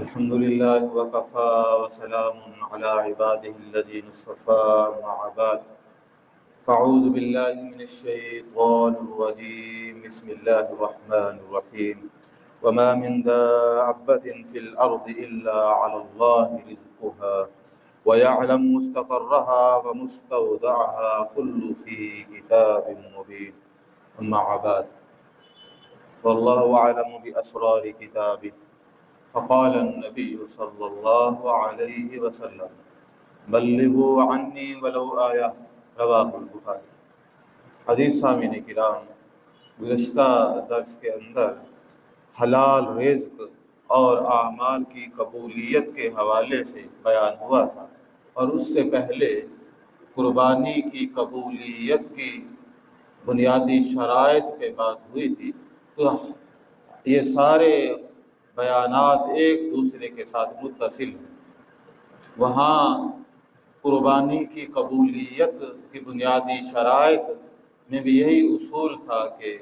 الحمد لله وكفى وسلام على عباده الذين اصطفى أما بعد فأعوذ بالله من الشيطان الرجيم بسم الله الرحمن الرحيم وما من دابة في الأرض إلا على الله رزقها ويعلم مستقرها ومستودعها كل في كتاب مبين أما بعد والله أعلم بأسرار كتابه فقال النبي صلی اللہ علیہ وسلم بلغوا عنی ولو آیہ رواہ البخاری۔ عزیز سامعین کرام، گزشتہ درس کے اندر حلال رزق اور اعمال کی قبولیت کے حوالے سے بیان ہوا تھا، اور اس سے پہلے قربانی کی قبولیت کی بنیادی شرائط پہ بات ہوئی تھی۔ تو یہ سارے بیانات ایک دوسرے کے ساتھ متصل ہیں۔ وہاں قربانی کی قبولیت کی بنیادی شرائط میں بھی یہی اصول تھا کہ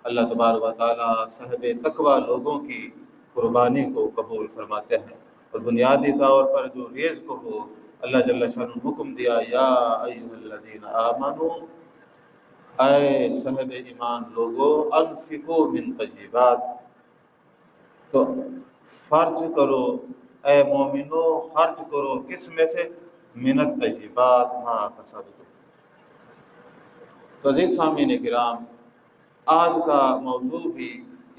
اللہ تبارک و تعالیٰ صاحب تقوی لوگوں کی قربانی کو قبول فرماتے ہیں، اور بنیادی طور پر جو رزق ہو، اللہ جل شانہ حکم دیا یا ایھا الذین آمنوا، اے صاحب ایمان لوگو، انفقوا من طیبات، تو خرچ کرو اے مومنو، خرچ کرو کس میں سے؟ من الطیبات ما کسبتم۔ تو عزیز سامعین کرام، آج کا موضوع بھی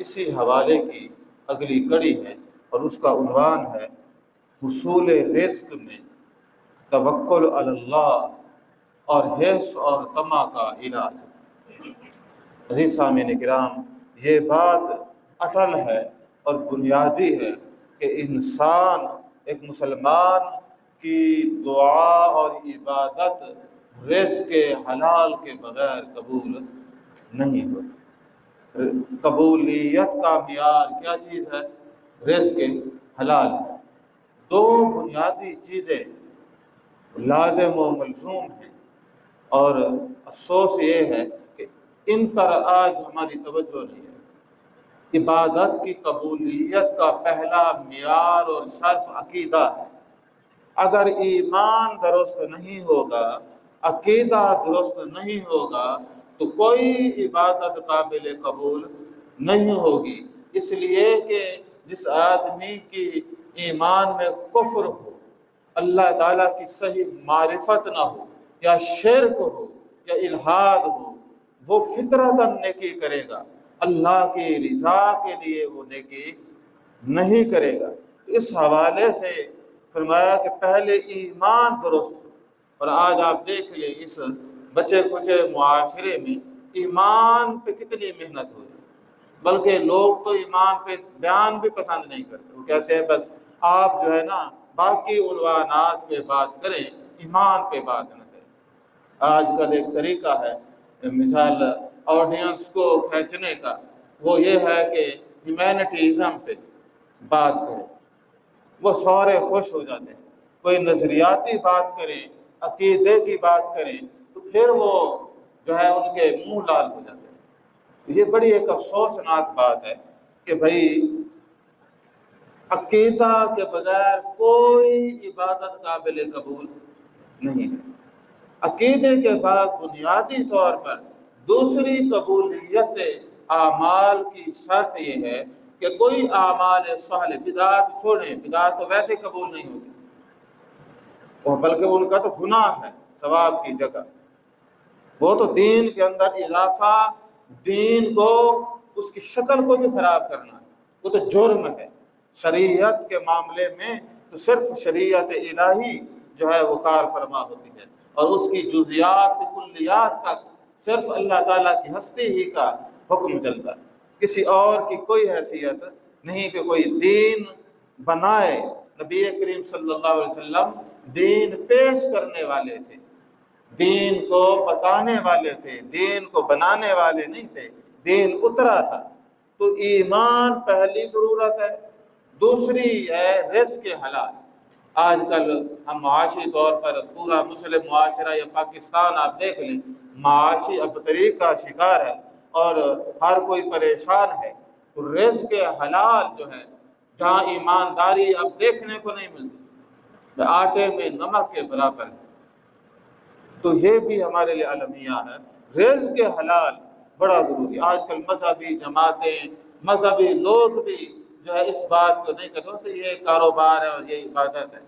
اسی حوالے کی اگلی کڑی ہے، اور اس کا عنوان ہے حصول رزق میں توکل علی اللہ اور حرص اور طمع کا علاج۔ عزیز سامعین کرام، یہ بات اٹل ہے اور بنیادی ہے کہ انسان، ایک مسلمان کی دعا اور عبادت رزق حلال کے بغیر قبول نہیں ہوتی۔ قبولیت کا معیار کیا چیز ہے؟ رزق حلال ہے۔ دو بنیادی چیزیں لازم و ملزوم ہیں، اور افسوس یہ ہے کہ ان پر آج ہماری توجہ نہیں ہے۔ عبادت کی قبولیت کا پہلا معیار اور شرط عقیدہ ہے۔ اگر ایمان درست نہیں ہوگا، عقیدہ درست نہیں ہوگا، تو کوئی عبادت قابل قبول نہیں ہوگی۔ اس لیے کہ جس آدمی کی ایمان میں کفر ہو، اللہ تعالیٰ کی صحیح معرفت نہ ہو، یا شرک ہو یا الحاد ہو، وہ فطرتاً نیکی کرے گا، اللہ کی رضا کے لیے وہ نیکی نہیں کرے گا۔ اس حوالے سے فرمایا کہ پہلے ایمان درست ہو۔ اور آج آپ دیکھ لیں اس بچے کچے معاشرے میں ایمان پہ کتنی محنت ہو رہی ہے، بلکہ لوگ تو ایمان پہ بیان بھی پسند نہیں کرتے۔ وہ کہتے ہیں بس آپ جو ہے نا باقی عنوانات پہ بات کریں، ایمان پہ بات نہ کریں۔ آج کل ایک طریقہ ہے مثال آڈینس کو کھینچنے کا، وہ یہ ہے کہ ہیومینٹیزم پہ بات کریں، وہ سارے خوش ہو جاتے ہیں۔ کوئی نظریاتی بات کریں، عقیدے کی بات کریں، تو پھر وہ جو ہے ان کے منہ لال ہو جاتے ہیں۔ یہ بڑی ایک افسوسناک بات ہے کہ بھائی عقیدہ کے بغیر کوئی عبادت قابل قبول نہیں ہے۔ عقیدے کے بعد بنیادی طور پر دوسری قبولیت اعمال کی شرط یہ ہے کہ کوئی اعمال صالح، بدعات چھوڑیں، بدعات تو ویسے قبول نہیں ہوتی، بلکہ ان کا تو گناہ ہے ثواب کی جگہ، وہ تو دین کے اندر اضافہ، دین کو اس کی شکل کو بھی خراب کرنا ہے، وہ تو جرم ہے۔ شریعت کے معاملے میں تو صرف شریعت الہی جو ہے وہ کار فرما ہوتی ہے، اور اس کی جزیات کلیات تک صرف اللہ تعالیٰ کی ہستی ہی کا حکم چلتا ہے، کسی اور کی کوئی حیثیت نہیں کہ کوئی دین بنائے۔ نبی کریم صلی اللہ علیہ وسلم دین پیش کرنے والے تھے، دین کو بتانے والے تھے، دین کو بنانے والے نہیں تھے، دین اترا تھا۔ تو ایمان پہلی ضرورت ہے، دوسری ہے رزق حلال۔ آج کل ہم معاشی طور پر پورا مسلم معاشرہ یا پاکستان آپ دیکھ لیں، معاشی ابتری کا شکار ہے اور ہر کوئی پریشان ہے۔ تو رزق حلال جو ہے جہاں ایمانداری اب دیکھنے کو نہیں ملتی، آٹے میں نمک کے برابر ہے۔ تو یہ بھی ہمارے لیے المیہ ہے، رزق حلال بڑا ضروری ہے۔ آج کل مذہبی جماعتیں، مذہبی لوگ بھی جو ہے اس بات کو نہیں کہتے ہوتے یہ کاروبار ہے اور یہ عبادت ہے،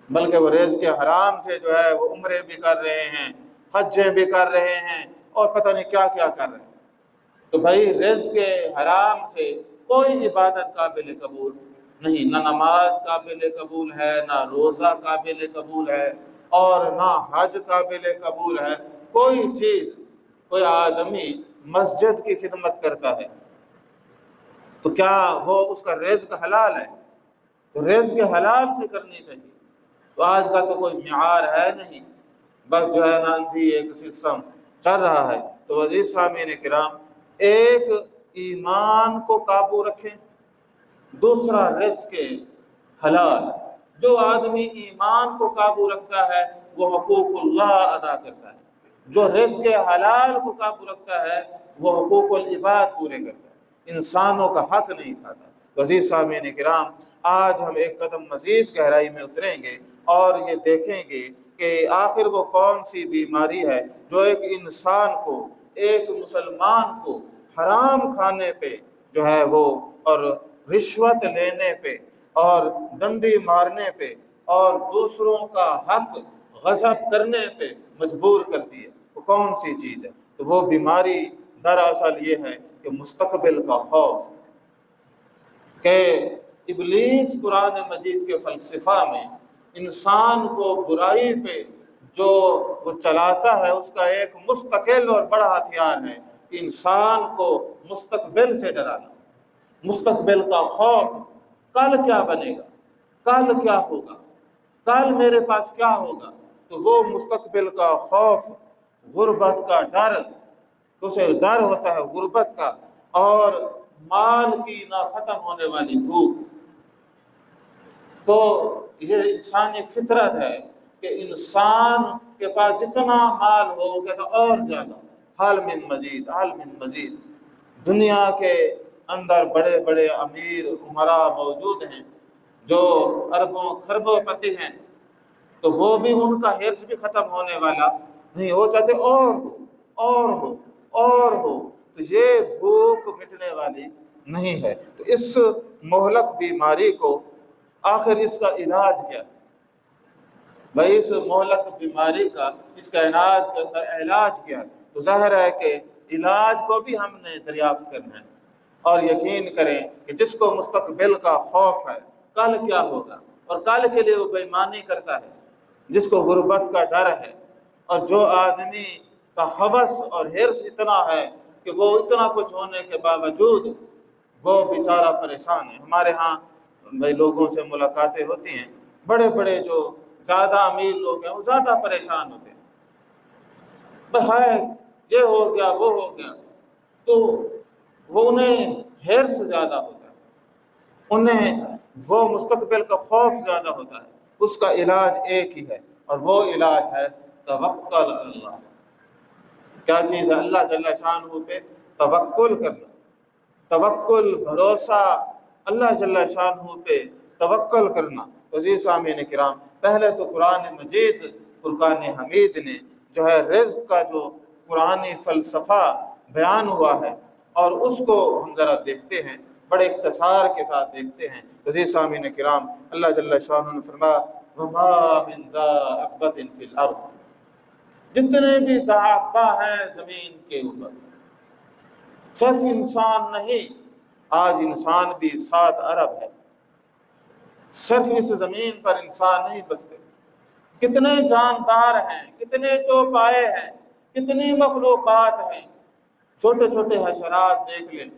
بلکہ وہ رزق حرام سے جو ہے وہ عمرے بھی کر رہے ہیں، حجیں بھی کر رہے ہیں، اور پتہ نہیں کیا کیا کر رہے ہیں۔ تو بھائی رزق حرام سے کوئی عبادت قابل قبول نہیں، نہ نماز قابل قبول ہے، نہ روزہ قابل قبول ہے، اور نہ حج قابل قبول ہے۔ کوئی چیز، کوئی آدمی مسجد کی خدمت کرتا ہے تو کیا وہ اس کا رزق حلال ہے؟ تو رزق حلال سے کرنی چاہیے۔ تو آج کا تو کوئی معیار ہے نہیں، بس جو ہے نا اندھی ایک سسٹم چل رہا ہے۔ تو عزیز سامعین کرام، ایک ایمان کو قابو رکھیں، دوسرا رزق حلال۔ جو آدمی ایمان کو قابو رکھتا ہے وہ حقوق اللہ ادا کرتا ہے، جو رزق حلال کو قابو رکھتا ہے وہ حقوق العباد پورے کرتا ہے، انسانوں کا حق نہیں کھاتا۔ تو عزیز سامعین کرام، آج ہم ایک قدم مزید گہرائی میں اتریں گے اور یہ دیکھیں گے کہ آخر وہ کون سی بیماری ہے جو ایک انسان کو، ایک مسلمان کو حرام کھانے پہ جو ہے وہ، اور رشوت لینے پہ، اور ڈنڈی مارنے پہ، اور دوسروں کا حق غصب کرنے پہ مجبور کرتی ہے۔ وہ کون سی چیز ہے؟ تو وہ بیماری دراصل یہ ہے کہ مستقبل کا خوف، کہ ابلیس قرآن مجید کے فلسفہ میں انسان کو برائی پہ جو وہ چلاتا ہے اس کا ایک مستقل اور بڑا ہتھیار ہے کہ انسان کو مستقبل سے ڈرانا، مستقبل کا خوف۔ کل کیا بنے گا، کل کیا ہوگا، کل میرے پاس کیا ہوگا؟ تو وہ مستقبل کا خوف، غربت کا ڈر، اسے ڈر ہوتا ہے غربت کا، اور مال کی نہ ختم ہونے والی بھوک۔ تو یہ انسانی فطرت ہے کہ انسان کے پاس جتنا مال ہو کہتا اور زیادہ، حال من مزید، حال من مزید۔ دنیا کے اندر بڑے بڑے امیر عمرا موجود ہیں جو اربوں خربوں پتی ہیں، تو وہ بھی ان کا حرص بھی ختم ہونے والا نہیں، وہ چاہتے اور ہو، اور ہو، اور ہو۔ تو یہ بھوک مٹنے والی نہیں ہے۔ تو اس مہلک بیماری کو آخر اس کا علاج کیا ہے؟ بھائی اس مہلک بیماری کا، اس کا علاج کیا ہے؟ تو ظاہر ہے کہ علاج کو بھی ہم نے دریافت کرنا ہے، اور یقین کریں کہ جس کو مستقبل کا خوف ہے کل کیا ہوگا، اور کل کے لیے وہ بے ایمانی کرتا ہے، جس کو غربت کا ڈر ہے، اور جو آدمی کا ہوس اور حرص اتنا ہے کہ وہ اتنا کچھ ہونے کے باوجود وہ بیچارہ پریشان ہے۔ ہمارے ہاں بھائی لوگوں سے ملاقاتیں ہوتی ہیں، بڑے بڑے جو زیادہ امیر لوگ ہیں وہ زیادہ پریشان ہوتے ہیں، بھائی یہ ہو گیا وہ ہو گیا، تو وہ انہیں حرص زیادہ ہوتا ہے، انہیں وہ مستقبل کا خوف زیادہ ہوتا ہے۔ اس کا علاج ایک ہی ہے، اور وہ علاج ہے توکل اللہ۔ کیا چیز ہے؟ اللہ جل شانہ پہ توکل کرنا، توکل، بھروسہ، اللہ جل شانہ پہ توکل کرنا۔ عزیز سامعین کرام، پہلے تو قرآن مجید، فرقان حمید نے جو ہے رزق کا جو قرآنی فلسفہ بیان ہوا ہے، اور اس کو ہم ذرا دیکھتے ہیں، بڑے اختصار کے ساتھ دیکھتے ہیں۔ عزیز سامعین کرام، اللہ جل شانہ نے فرمایا وما من دابۃ فی الارض، جتنے بھی دابہ ہیں زمین کے اوپر، صرف انسان نہیں، آج انسان بھی 7 ارب ہے، صرف اس زمین پر انسان نہیں بستے، کتنے جاندار ہیں، کتنے چوپائے ہیں، کتنی مخلوقات ہیں، چھوٹے چھوٹے حشرات دیکھ لیں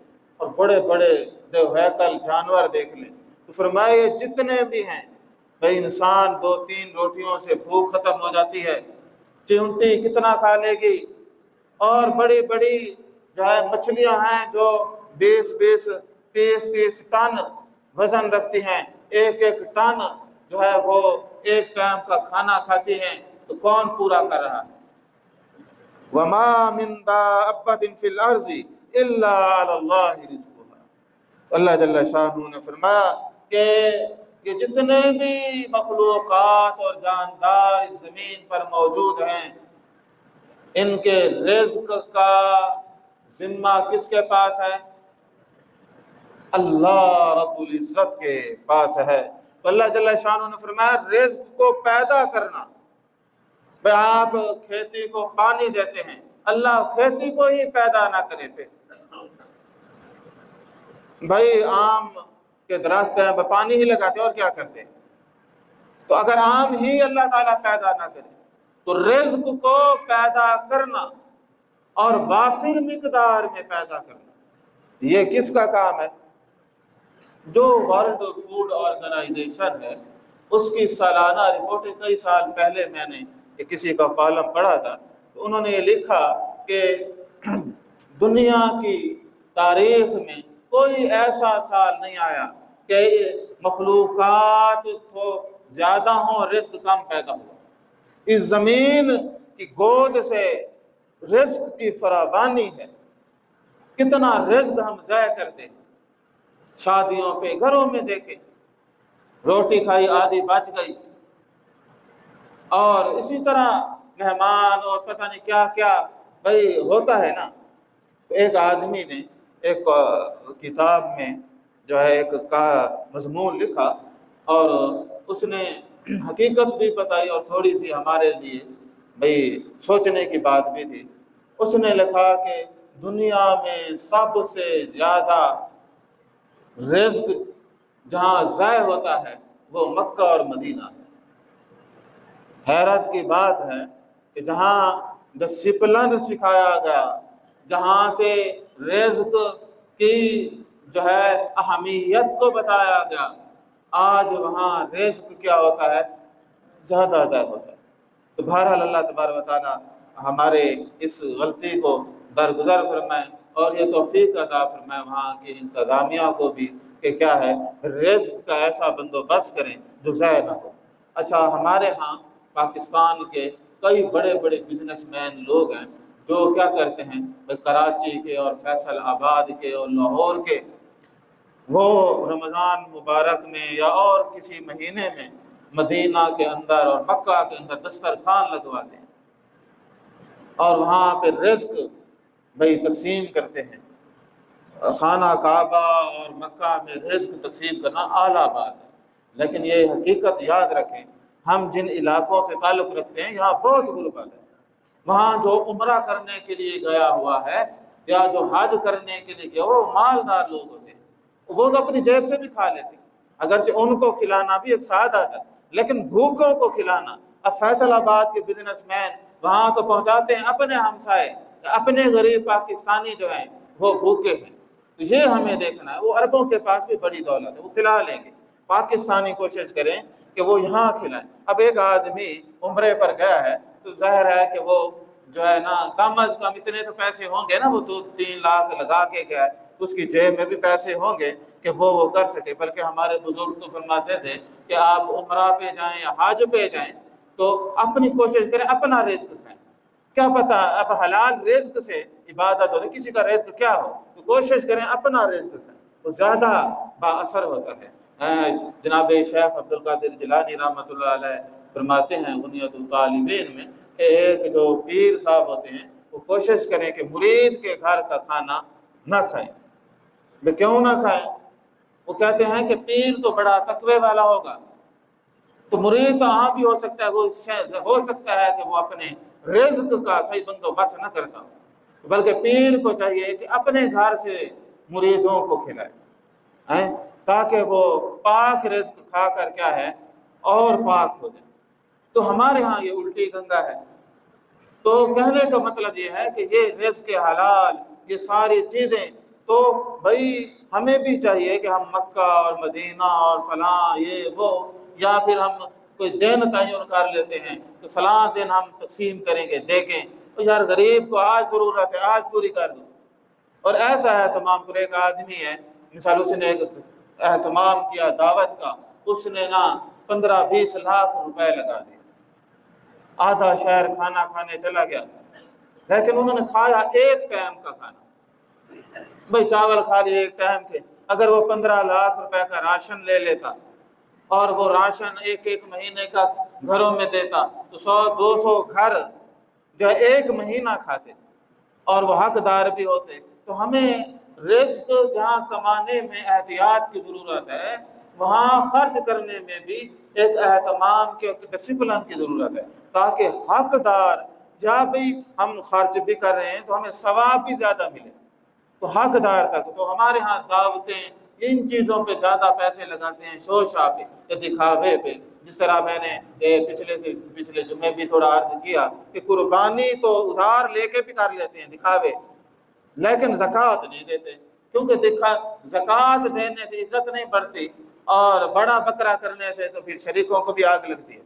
اور بڑے بڑے دیوہیکل جانور دیکھ لیں، تو فرمائے جتنے بھی ہیں، بھئی انسان 2-3 روٹیوں سے بھوک ختم ہو جاتی ہے، چیونٹی کتنا کھا لے گی، اور بڑی بڑی جو ہے مچھلیاں ہیں جو 20-20 30-30 ٹن وزن رکھتی ہیں، ایک ٹن جو ہے وہ ایک ٹائم کا کھانا کھاتی ہیں، تو کون پورا کر رہا ہے؟ وما من دابۃ فی الارض الا علی اللہ رزقها، اللہ جل شاہ نے فرمایا کہ یہ جتنے بھی مخلوقات اور جاندار اس زمین پر موجود ہیں، ان کے رزق کا ذمہ کس کے پاس ہے؟ اللہ رب العزت کے پاس ہے۔ تو اللہ جل شانہ نے فرمایا رزق کو پیدا کرنا، بھائی آپ کھیتی کو پانی دیتے ہیں، اللہ کھیتی کو ہی پیدا نہ کرے پھر بھائی آم کے درخت ہیں، پانی ہی لگاتے اور کیا کرتے ہیں؟ تو اگر آم ہی اللہ تعالیٰ پیدا نہ کرے تو رزق کو پیدا کرنا اور وافر مقدار میں پیدا کرنا یہ کس کا کام ہے؟ جو ورلڈ فوڈ آرگنائزیشن ہے اس کی سالانہ رپورٹیں کئی سال پہلے میں نے کسی کا کالم پڑھا تھا، تو انہوں نے یہ لکھا کہ دنیا کی تاریخ میں کوئی ایسا سال نہیں آیا کہ مخلوقات تو زیادہ ہوں رزق کم پیدا ہوا۔ اس زمین کی گود سے رزق کی فراوانی ہے، کتنا رزق ہم ضائع کرتے ہیں۔ شادیوں پہ گھروں میں دیکھیں، روٹی کھائی آدھی بچ گئی، اور اسی طرح مہمان اور پتہ نہیں کیا کیا بھائی ہوتا ہے نا۔ تو ایک آدمی نے ایک کتاب میں جو ہے ایک مضمون لکھا اور اس نے حقیقت بھی بتائی اور تھوڑی سی ہمارے لیے بھائی سوچنے کی بات بھی تھی۔ اس نے لکھا کہ دنیا میں سب سے زیادہ رزق جہاں ضائع ہوتا ہے وہ مکہ اور مدینہ ہے۔ حیرت کی بات ہے کہ جہاں ڈسپلن سکھایا گیا، جہاں سے رزق کی جو ہے اہمیت کو بتایا گیا، آج وہاں رزق کیا ہوتا ہے؟ زیادہ ضائع ہوتا ہے۔ تو بہرحال اللہ تبارک و تعالیٰ ہمارے اس غلطی کو درگزر فرمائے اور یہ توفیق عطا فرمائے وہاں کی انتظامیہ کو بھی کہ کیا ہے رزق کا ایسا بندوبست کریں جو ضائع نہ ہو۔ اچھا، ہمارے ہاں پاکستان کے کئی بڑے بڑے بزنس مین لوگ ہیں جو کیا کرتے ہیں، کراچی کے اور فیصل آباد کے اور لاہور کے، وہ رمضان مبارک میں یا اور کسی مہینے میں مدینہ کے اندر اور مکہ کے اندر دسترخوان لگواتے ہیں اور وہاں پہ رزق بھائی تقسیم کرتے ہیں۔ خانہ کعبہ اور مکہ میں رزق تقسیم کرنا اعلیٰ بات ہے، لیکن یہ حقیقت یاد رکھیں ہم جن علاقوں سے تعلق رکھتے ہیں یہاں بہت غربت ہے۔ وہاں جو عمرہ کرنے کے لیے گیا ہوا ہے یا جو حج کرنے کے لیے گیا وہ مالدار لوگ ہوتے ہیں، وہ تو اپنی جیب سے بھی کھا لیتے ہیں، اگرچہ ان کو کھلانا بھی ایک سادہ ہے، لیکن بھوکوں کو کھلانا۔ اب فیصل آباد کے بزنس مین وہاں تو پہنچاتے ہیں اپنے ہمسائے، اپنے غریب پاکستانی جو ہیں وہ بھوکے ہیں، تو یہ ہمیں دیکھنا ہے۔ وہ عربوں کے پاس بھی بڑی دولت ہے، وہ کھلا لیں گے، پاکستانی کوشش کریں کہ وہ یہاں کھلائیں۔ اب ایک آدمی عمرے پر گیا ہے تو ظاہر ہے کہ وہ جو ہے نا کم از کم اتنے تو پیسے ہوں گے نا، وہ 2-3 لاکھ لگا کے گیا ہے، اس کی جیب میں بھی پیسے ہوں گے کہ وہ کر سکے۔ بلکہ ہمارے بزرگ تو فرماتے تھے کہ آپ عمرہ پہ جائیں یا حج پہ جائیں تو اپنی کوشش کریں اپنا رزق کھائیں، کیا پتہ اب حلال رزق سے عبادت ہوتی، کسی کا رزق کیا ہو، تو کوشش کریں اپنا رزق کھائیں، وہ زیادہ با اثر ہوتا ہے۔ جناب شیخ عبدالقادر جیلانی رحمۃ اللہ علیہ فرماتے ہیں غنیۃ الطالبین میں کہ ایک جو پیر صاحب ہوتے ہیں وہ کوشش کریں کہ مرید کے گھر کا کھانا نہ کھائیں۔ میں کیوں نہ کھائیں؟ وہ کہتے ہیں کہ پیر تو بڑا تقوی والا ہوگا، تو مرید تو ہاں بھی ہو سکتا ہے، وہ ہو سکتا ہے کہ وہ اپنے رزق کا صحیح بندوبست نہ کرتا ہو، بلکہ پیر کو چاہیے کہ اپنے گھر سے مریدوں کو کھلائے تاکہ وہ پاک رزق کھا کر کیا ہے اور پاک ہو جائے۔ تو ہمارے ہاں یہ الٹی گنگا ہے۔ تو کہنے کا مطلب یہ ہے کہ یہ رزق حلال، یہ ساری چیزیں تو بھائی ہمیں بھی چاہیے کہ ہم مکہ اور مدینہ اور فلاں یہ وہ، یا پھر ہم کوئی دن تعین کر لیتے ہیں کہ فلاں دن ہم تقسیم کریں گے، دیکھیں تو یار غریب کو آج ضرورت ہے آج پوری کر دو۔ اور ایسا ہے تمام پر ایک آدمی ہے مثال، اس نے ایک اہتمام کیا دعوت کا، اس نے نا 15-20 لاکھ روپے لگا دیے، آدھا شہر کھانا کھانے چلا گیا، لیکن انہوں نے کھایا ایک ٹائم کا کھانا، بھائی چاول کھا لیے ایک ٹائم کے، اگر وہ 15 لاکھ روپے کا راشن لے لیتا اور وہ راشن ایک ایک مہینے کا گھروں میں دیتا تو 100-200 گھر جو ایک مہینہ کھاتے اور وہ حقدار بھی ہوتے۔ تو ہمیں رزق جہاں کمانے میں احتیاط کی ضرورت ہے، وہاں خرچ کرنے میں بھی ایک اہتمام کے ڈسپلن کی ضرورت ہے، تاکہ حقدار جب بھی ہم خرچ بھی کر رہے ہیں تو ہمیں ثواب بھی زیادہ ملے۔ تو حقدار تک تو ہمارے ہاں دعوتیں ان چیزوں پہ زیادہ پیسے لگاتے ہیں، شو شاپے یا دکھاوے پہ، جس طرح میں نے پچھلے جمعے بھی تھوڑا عرض کیا کہ قربانی تو ادھار لے کے بھی کر لیتے ہیں دکھاوے، لیکن زکوٰۃ نہیں دیتے، کیونکہ زکوٰۃ دینے سے عزت نہیں بڑھتی، اور بڑا بکرا کرنے سے تو پھر شریکوں کو بھی آگ لگتی ہے۔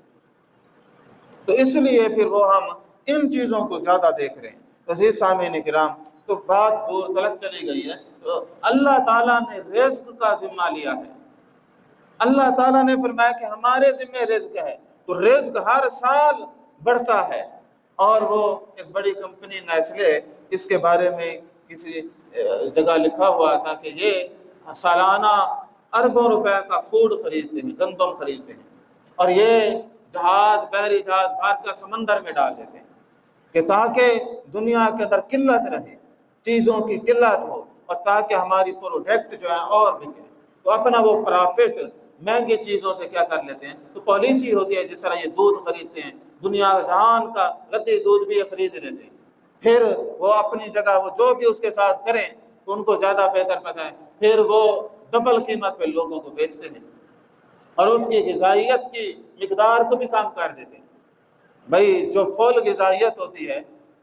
تو اس لیے پھر وہ ہم ان چیزوں کو زیادہ دیکھ رہے ہیں۔ عزیز سامعین کرام، تو بات دور تلک چلی گئی ہے۔ تو اللہ تعالیٰ نے رزق کا ذمہ لیا ہے، اللہ تعالیٰ نے فرمایا کہ ہمارے ذمہ رزق ہے، تو رزق ہر سال بڑھتا ہے۔ اور وہ ایک بڑی کمپنی نیسلے، اس کے بارے میں کسی جگہ لکھا ہوا تھا کہ یہ سالانہ اربوں روپے کا فوڈ خریدتے ہیں، گندم خریدتے ہیں، اور یہ بحری جہاز بھر کر سمندر میں ڈال دیتے ہیں کہ تاکہ دنیا کے اندر قلت رہے، چیزوں کی قلت ہو، اور تاکہ ہماری پروڈکٹ جو ہے اور بکے۔ تو اپنا وہ پرافٹ مہنگی چیزوں سے کیا کر لیتے ہیں، تو پالیسی ہوتی ہے، جس طرح یہ دودھ خریدتے ہیں، دنیا جہان کا رتی دودھ بھی یہ خرید لیتے ہیں، پھر وہ اپنی جگہ وہ جو بھی اس کے ساتھ کریں تو ان کو زیادہ بہتر پتہ ہے، پھر وہ ڈبل قیمت پہ لوگوں کو بیچتے ہیں اور اس کی غذائیت کی مقدار کو بھی کم کر دیتے ہیں۔ بھائی جو فل غذائیت ہوتی ہے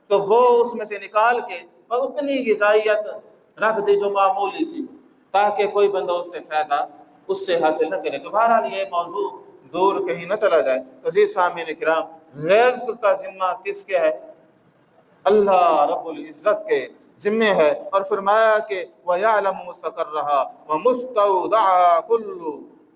تو وہ اس میں سے نکال کے اور اتنی غذائیت رکھ دی جو معمولی سی، تاکہ کوئی بندہ اس سے فائدہ اس سے حاصل نہ کرے۔ تو بہرحال یہ موضوع دور کہیں نہ چلا جائے۔ عزیز سامعین کرام، رزق کا ذمہ کس کے ہے؟ اللہ رب العزت کے ذمے ہے، اور فرمایا کہ وَيَعْلَمُ مُسْتَقَرَّهَا وَمُسْتَوْدَعَهَا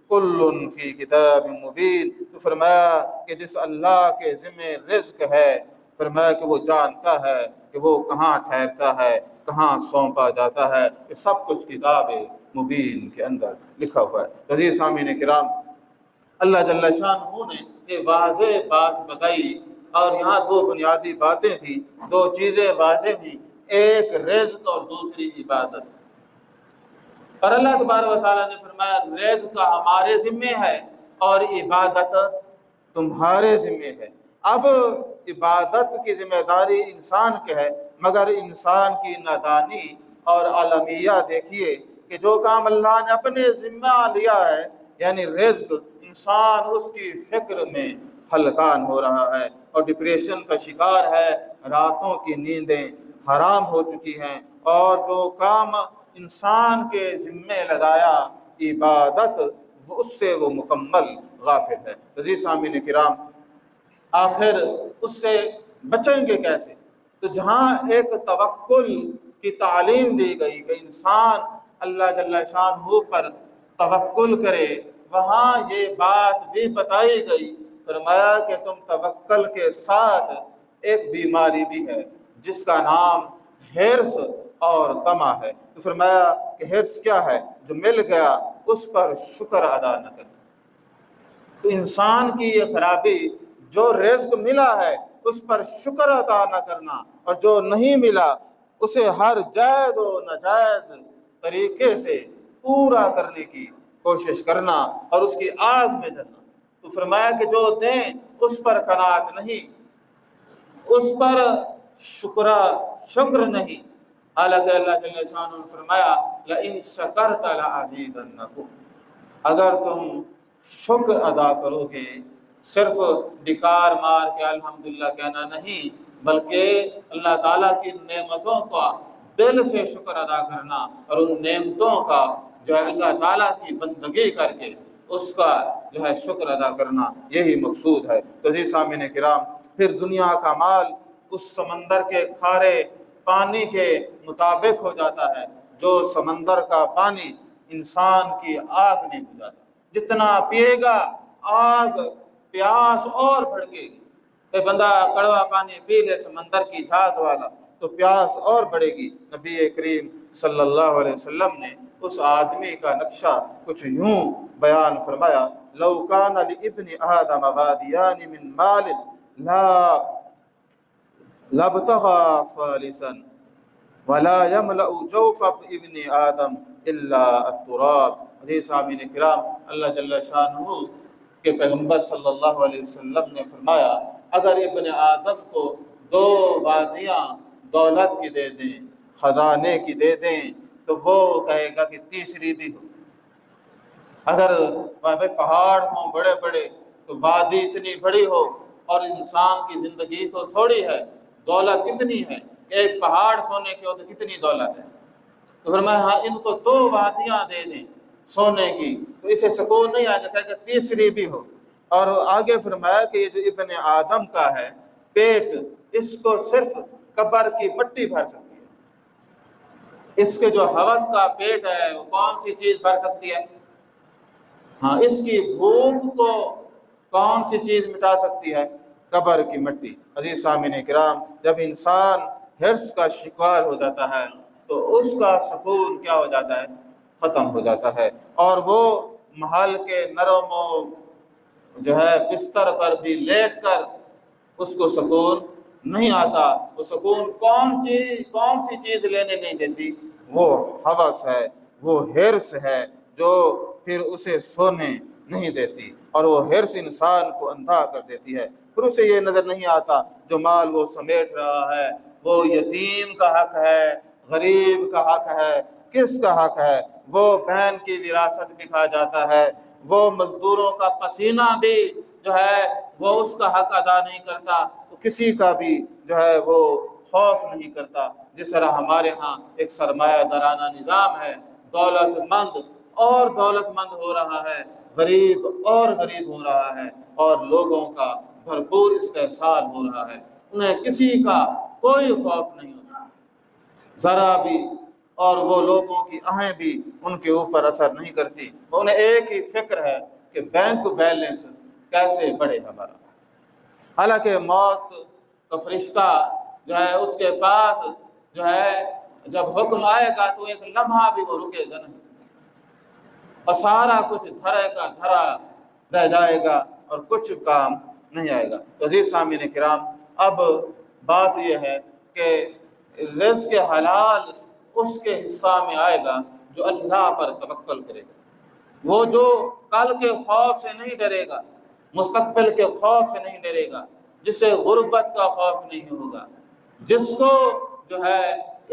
كُلٌّ فِي كِتَابٍ مُبِينٍ۔ تو فرمایا کہ جس اللہ کے ذمے رزق ہے، فرمایا کہ وہ جانتا ہے کہ وہ کہاں ٹھہرتا ہے، کہاں سونپا جاتا ہے، یہ سب کچھ کتاب مبین کے اندر لکھا ہوا ہے۔ عزیز سامعین کرام، اللہ جل شانہ نے یہ واضح بات بتائی، اور یہاں دو بنیادی باتیں تھیں، دو چیزیں واضح تھیں، ایک رزق اور دوسری عبادت۔ اور اللہ تبارک و تعالیٰ نے فرمایا رزق ہمارے ذمے ہے اور عبادت تمہارے ذمے ہے۔ اب عبادت کی ذمہ داری انسان کے ہے، مگر انسان کی نادانی اور عالمیہ دیکھیے کہ جو کام اللہ نے اپنے ذمہ لیا ہے، یعنی رزق، انسان اس کی فکر میں ہلکان ہو رہا ہے اور ڈپریشن کا شکار ہے، راتوں کی نیندیں حرام ہو چکی ہیں، اور جو کام انسان کے ذمے لگایا عبادت، اس سے وہ مکمل غافل ہے۔ عزیز سامعین کرام، آخر اس سے بچیں گے کیسے؟ تو جہاں ایک توکل کی تعلیم دی گئی کہ انسان اللہ جل شانہ پر توکل کرے، وہاں یہ بات بھی بتائی گئی، فرمایا کہ تم توکل کے ساتھ ایک بیماری بھی ہے جس کا نام حرص اور طمع ہے۔ تو فرمایا کہ حرص کیا ہے؟ جو مل گیا اس پر شکر ادا نہ کرنا۔ تو انسان کی یہ خرابی، جو رزق ملا ہے اس پر شکر ادا نہ کرنا، اور جو نہیں ملا اسے ہر جائز و ناجائز طریقے سے پورا کرنے کی کوشش کرنا اور اس کی آگ میں جلنا۔ تو فرمایا کہ جو دیں اس پر قناعت نہیں، اس پر شکر نہیں، حالانکہ اللہ جل شانہ نے فرمایا لَإِن شَكَرْتَ لَأَزِيدَنَّكُمْ، اگر تم شکر ادا کرو گے، صرف ڈکار مار کے الحمدللہ کہنا نہیں، بلکہ اللہ تعالیٰ کی نعمتوں کا دل سے شکر ادا کرنا، اور ان نعمتوں کا جو ہے اللہ تعالیٰ کی بندگی کر کے اس کا جو ہے شکر ادا کرنا، یہی مقصود ہے۔ تو عزیز سامعین کرام، پھر دنیا کا مال اس سمندر کے کھارے پانی کے مطابق ہو جاتا ہے، جو سمندر کا پانی انسان کی آگ نہیں بجھاتا۔ جتنا پیے گا آگ پیاس اور بھڑکے گی۔ کہ بندہ کڑوا پانی پی لے سمندر کی جھاگ والا تو پیاس اور بڑھے گی۔ نبی کریم صلی اللہ علیہ وسلم نے اس آدمی کا نقشہ کچھ یوں بیان فرمایا: لو کان لابن آدم وادیان من مال لا لابتغى ثالثا ولا يملأ جوف ابن آدم الا التراب۔ عزیز سامعین کرام، اللہ جل شانہ کے پیغمبر صلی اللہ علیہ وسلم نے فرمایا اگر ابن آدم کو 2 وادیاں دولت کی دے دیں، خزانے کی دے دیں، تو وہ کہے گا کہ تیسری بھی ہو۔ اگر پہاڑ ہوں بڑے بڑے تو وادی اتنی بڑی ہو، اور انسان کی زندگی تو تھوڑی ہے، دولت کتنی ہے، ایک پہاڑ سونے کی ہو تو کتنی دولت ہے۔ تو فرمایا ہاں ان کو 2 وادیاں دے دیں سونے کی تو اسے سکون نہیں آ جاتا کہ تیسری بھی ہو۔ اور آگے فرمایا کہ یہ جو ابن آدم کا ہے پیٹ، اس کو صرف قبر کی مٹی بھر سکتی ہے۔ اس کے جو ہوس کا پیٹ ہے وہ کون سی چیز بھر سکتی ہے؟ ہاں، اس کی بھوک کو کون سی چیز مٹا سکتی ہے؟ قبر کی مٹی۔ عزیز سامعین کرام، جب انسان حرص کا شکار ہو جاتا ہے تو اس کا سکون کیا ہو جاتا ہے؟ ختم ہو جاتا ہے، اور وہ محل کے نرم و بستر پر بھی لیٹ کر اس کو سکون نہیں آتا۔ وہ سکون کون سی چیز لینے نہیں دیتی؟ وہ ہوس ہے، وہ حرص ہے جو پھر اسے سونے نہیں دیتی، اور وہ حرص انسان کو اندھا کر دیتی ہے۔ پھر اسے یہ نظر نہیں آتا جو مال وہ سمیٹ رہا ہے وہ یتیم کا حق ہے، غریب کا حق ہے، کس کا حق ہے؟ وہ بہن کی وراثت بھی کھا جاتا ہے، وہ مزدوروں کا پسینہ بھی وہ اس کا حق ادا نہیں کرتا، تو کسی کا بھی وہ خوف نہیں کرتا۔ جس طرح ہمارے ہاں ایک سرمایہ دارانہ نظام ہے، دولت مند اور دولت مند ہو رہا ہے، غریب اور غریب ہو رہا ہے، اور لوگوں کا بھرپور استحصال ہو رہا ہے، انہیں کسی کا کوئی خوف نہیں ہوتا ذرا بھی، اور وہ لوگوں کی آہیں بھی ان کے اوپر اثر نہیں کرتی۔ انہیں ایک ہی فکر ہے کہ بینک بیلنس کیسے بڑھے ہمارا۔ حالانکہ موت کا فرشتہ اس کے پاس جب حکم آئے گا تو ایک لمحہ بھی وہ رکے گا نہیں، اور سارا کچھ دھرے کا دھرا رہ جائے گا اور کچھ کام نہیں آئے گا۔ تو عزیز سامعین کرام، اب بات یہ ہے کہ رزق حلال اس کے حصہ میں آئے گا جو اللہ پر توکل کرے گا، وہ جو کل کے خوف سے نہیں ڈرے گا، مستقبل کے خوف سے نہیں ڈرے گا، جسے غربت کا خوف نہیں ہوگا، جس کو